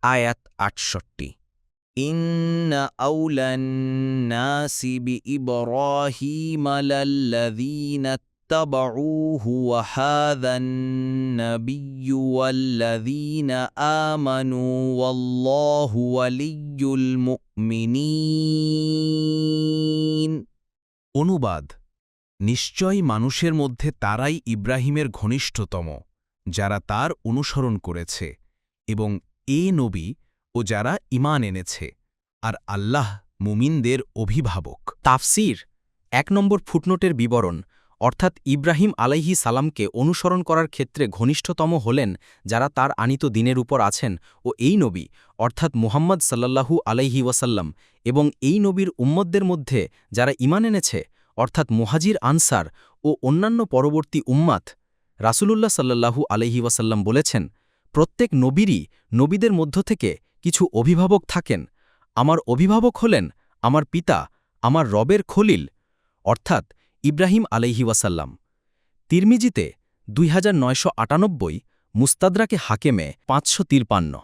আয়াত ৬৮ ইন্না আউলান নাসি বিইব্রাহিমা লাল্লাযীনা اتبعوه وهذا النبي والذين آمنوا والله ولي المؤمنين অনুবাদ নিশ্চয় মানুষের মধ্যে তারাই ইব্রাহিমের ঘনিষ্ঠতম যারা তার অনুসরণ করেছে এবং নবী ও যারা ঈমান এনেছে আর আল্লাহ মুমিনদের অভিভাবক। তাফসীর ১ নম্বর ফুটনোটের বিবরণ অর্থাৎ ইব্রাহিম আলাইহিস সালামকে অনুসরণ করার ক্ষেত্রে ঘনিষ্ঠতম হলেন যারা তার আনিত দ্বীনের উপর আছেন ও এই নবী অর্থাৎ মুহাম্মদ সাল্লাল্লাহু আলাইহি ওয়াসাল্লাম এবং এই নবীর উম্মতদের মধ্যে যারা ঈমান এনেছে অর্থাৎ মুহাজির আনসার ও অন্যান্য পরবর্তী উম্মাত। রাসূলুল্লাহ সাল্লাল্লাহু আলাইহি ওয়াসাল্লাম বলেছেন, প্রত্যেক নবীরই নবীদের মধ্য থেকে কিছু অভিভাবক থাকেন। আমার অভিভাবক হলেন আমার পিতা, আমার রবের খলিল, অর্থাৎ ইব্রাহিম আলাইহি ওয়াসাল্লাম। তিরমিজিতে ২৯৯৮, মুস্তাদরাকে হাকেমে ৫৫৩